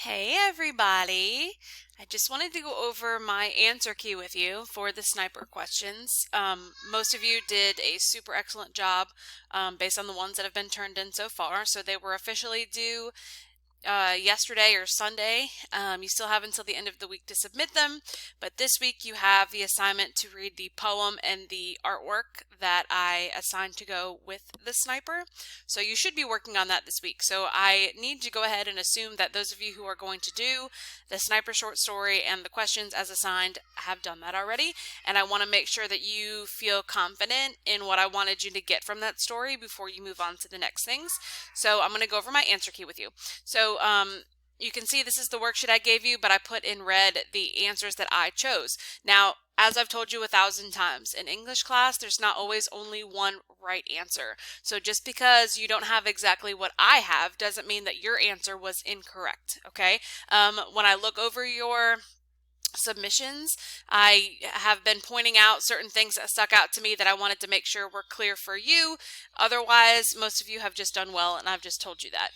Hey everybody! I just wanted to go over my answer key with you for the sniper questions. Most of you did a super excellent job based on the ones that have been turned in so far. So they were officially due yesterday or Sunday. You still have until the end of the week to submit them, but this week you have the assignment to read the poem and the artwork that I assigned to go with the sniper. So you should be working on that this week. So I need to go ahead and assume that those of you who are going to do the sniper short story and the questions as assigned have done that already. And I want to make sure that you feel confident in what I wanted you to get from that story before you move on to the next things. So I'm going to go over my answer key with you. So you can see this is the worksheet I gave you, but I put in red the answers that I chose. Now, as I've told you 1,000 times, in English class, there's not always only one right answer. So just because you don't have exactly what I have doesn't mean that your answer was incorrect, okay? When I look over your submissions, I have been pointing out certain things that stuck out to me that I wanted to make sure were clear for you. Otherwise, most of you have just done well, and I've just told you that.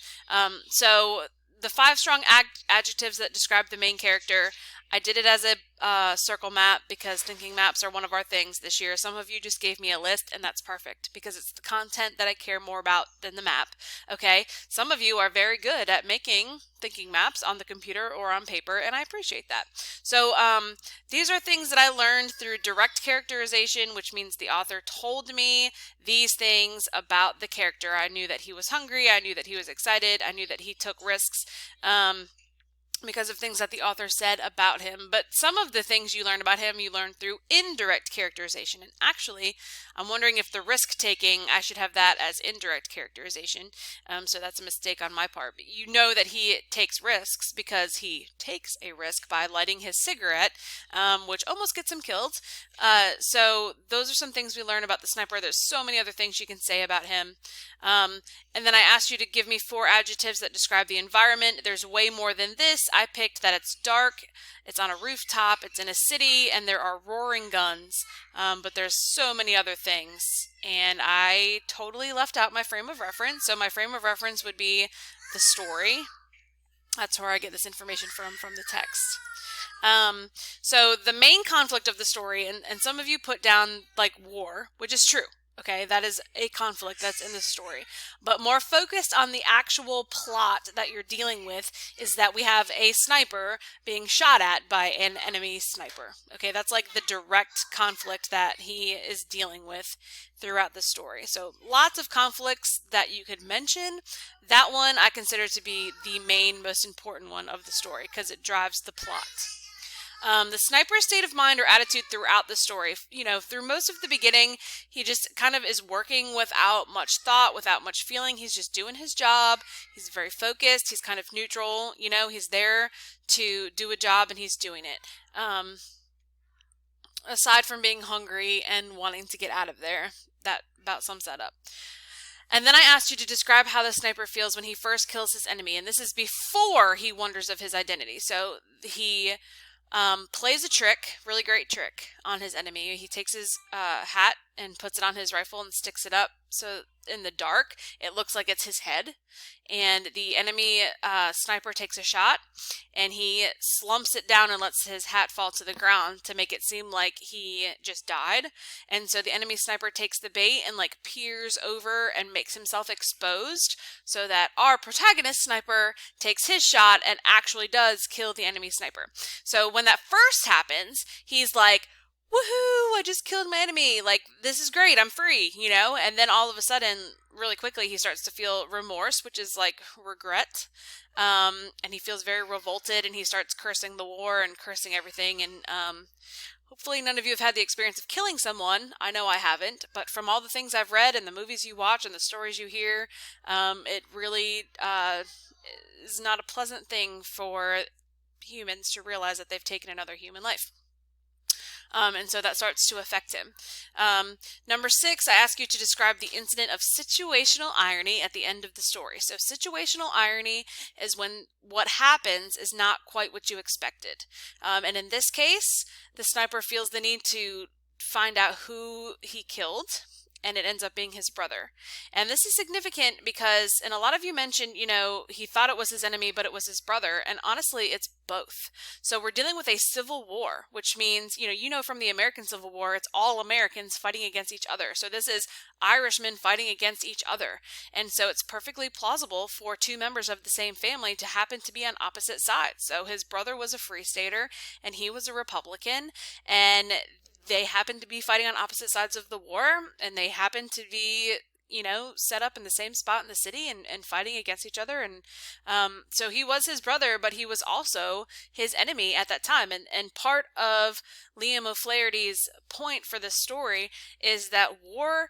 So the 5 strong adjectives that describe the main character, I did it as a circle map because thinking maps are one of our things this year. Some of you just gave me a list, and that's perfect because it's the content that I care more about than the map. Okay, some of you are very good at making thinking maps on the computer or on paper, and I appreciate that. So these are things that I learned through direct characterization, which means the author told me these things about the character. I knew that he was hungry, I knew that he was excited, I knew that he took risks because of things that the author said about him. But some of the things you learn about him, you learn through indirect characterization. And actually, I'm wondering if the risk-taking, I should have that as indirect characterization. So that's a mistake on my part. But you know that he takes risks because he takes a risk by lighting his cigarette, which almost gets him killed. So those are some things we learn about the sniper. There's so many other things you can say about him. And then I asked you to give me 4 adjectives that describe the environment. There's way more than this. I picked that it's dark, it's on a rooftop, it's in a city, and there are roaring guns. But there's so many other things. And I totally left out my frame of reference. So my frame of reference would be the story. That's where I get this information from the text. So the main conflict of the story, and some of you put down like war, which is true. Okay, that is a conflict that's in the story. But more focused on the actual plot that you're dealing with is that we have a sniper being shot at by an enemy sniper. Okay, that's like the direct conflict that he is dealing with throughout the story. So lots of conflicts that you could mention. That one I consider to be the main, most important one of the story because it drives the plot. The sniper's state of mind or attitude throughout the story, through most of the beginning, he just kind of is working without much thought, without much feeling. He's just doing his job. He's very focused. He's kind of neutral. He's there to do a job and he's doing it. Aside from being hungry and wanting to get out of there, that about sums that up. And then I asked you to describe how the sniper feels when he first kills his enemy. And this is before he wonders of his identity. So he plays a trick, really great trick, on his enemy. He takes his hat and puts it on his rifle and sticks it up so in the dark it looks like it's his head. And the enemy sniper takes a shot and he slumps it down and lets his hat fall to the ground to make it seem like he just died. And so the enemy sniper takes the bait and like peers over and makes himself exposed so that our protagonist sniper takes his shot and actually does kill the enemy sniper. So when that first happens, he's like, woohoo, I just killed my enemy. Like, this is great. I'm free, And then all of a sudden, really quickly, he starts to feel remorse, which is like regret. And he feels very revolted and he starts cursing the war and cursing everything. And hopefully none of you have had the experience of killing someone. I know I haven't. But from all the things I've read and the movies you watch and the stories you hear, it really is not a pleasant thing for humans to realize that they've taken another human life. And so that starts to affect him. Number 6, I ask you to describe the incident of situational irony at the end of the story. So situational irony is when what happens is not quite what you expected. And in this case, the sniper feels the need to find out who he killed and it ends up being his brother. And this is significant because, and a lot of you mentioned, you know, he thought it was his enemy, but it was his brother. And honestly, it's both. So we're dealing with a civil war, which means, you know from the American Civil War, it's all Americans fighting against each other. So this is Irishmen fighting against each other. And so it's perfectly plausible for two members of the same family to happen to be on opposite sides. So his brother was a Free Stater and he was a Republican, and they happened to be fighting on opposite sides of the war, and they happened to be, you know, set up in the same spot in the city and fighting against each other. And so he was his brother, but he was also his enemy at that time. And part of Liam O'Flaherty's point for this story is that war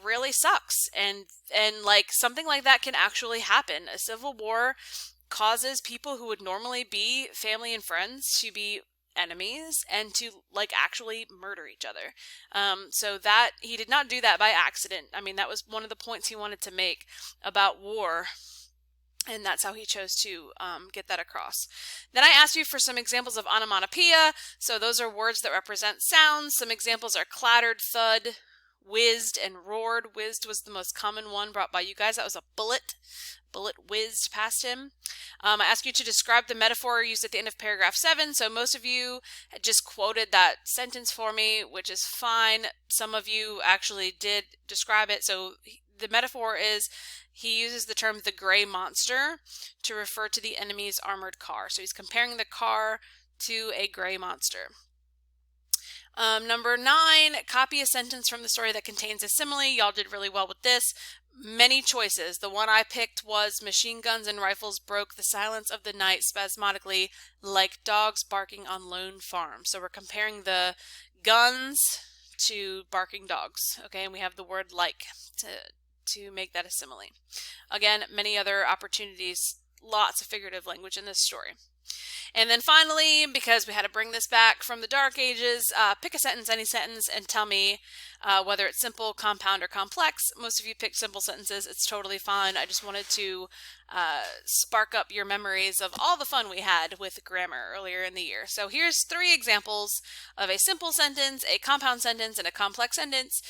really sucks, and like something like that can actually happen. A civil war causes people who would normally be family and friends to be enemies and to like actually murder each other. So that he did not do that by accident. I mean, that was one of the points he wanted to make about war, and that's how he chose to get that across. Then I asked you for some examples of onomatopoeia. So those are words that represent sounds. Some examples are clattered, thud, whizzed, and roared. Whizzed was the most common one brought by you guys. That was a bullet. Bullet whizzed past him. I asked you to describe the metaphor used at the end of paragraph 7. So most of you had just quoted that sentence for me, which is fine. Some of you actually did describe it. So the metaphor is he uses the term the gray monster to refer to the enemy's armored car. So he's comparing the car to a gray monster. Number 9, copy a sentence from the story that contains a simile. Y'all did really well with this. Many choices. The one I picked was machine guns and rifles broke the silence of the night spasmodically like dogs barking on lone farms. So we're comparing the guns to barking dogs. Okay, and we have the word like to make that a simile. Again, many other opportunities, lots of figurative language in this story. And then finally, because we had to bring this back from the Dark Ages, pick a sentence, any sentence, and tell me whether it's simple, compound, or complex. Most of you picked simple sentences. It's totally fine. I just wanted to spark up your memories of all the fun we had with grammar earlier in the year. So here's 3 examples of a simple sentence, a compound sentence, and a complex sentence.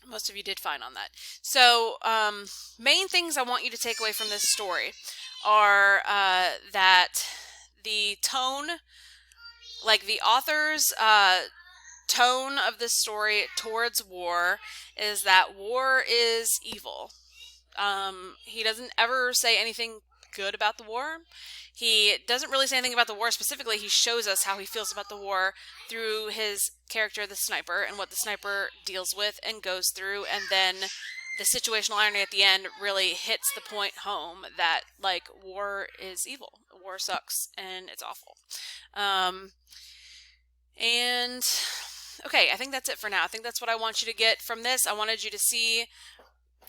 Most of you did fine on that. So main things I want you to take away from this story are that the tone, like the author's tone of this story towards war, is that war is evil. He doesn't ever say anything good about the war. He doesn't really say anything about the war specifically. He shows us how he feels about the war through his character, the sniper, and what the sniper deals with and goes through. And then the situational irony at the end really hits the point home that, like, war is evil. War sucks, and it's awful. And, okay, I think that's it for now. I think that's what I want you to get from this. I wanted you to see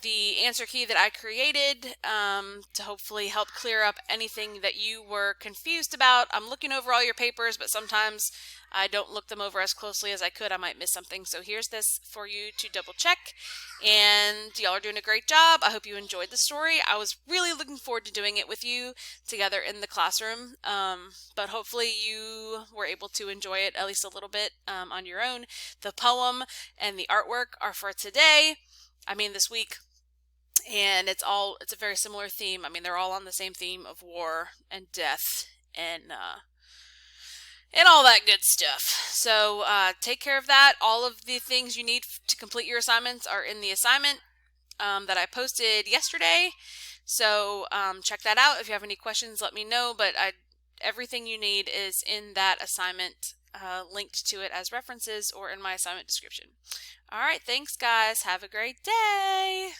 the answer key that I created to hopefully help clear up anything that you were confused about. I'm looking over all your papers, but sometimes I don't look them over as closely as I could. I might miss something. So here's this for you to double check. And y'all are doing a great job. I hope you enjoyed the story. I was really looking forward to doing it with you together in the classroom. But hopefully you were able to enjoy it at least a little bit on your own. The poem and the artwork are for today. I mean this week. And it's a very similar theme. I mean, they're all on the same theme of war and death and all that good stuff. So take care of that. All of the things you need to complete your assignments are in the assignment that I posted yesterday. So check that out. If you have any questions, let me know. But everything you need is in that assignment, linked to it as references or in my assignment description. All right, thanks, guys. Have a great day.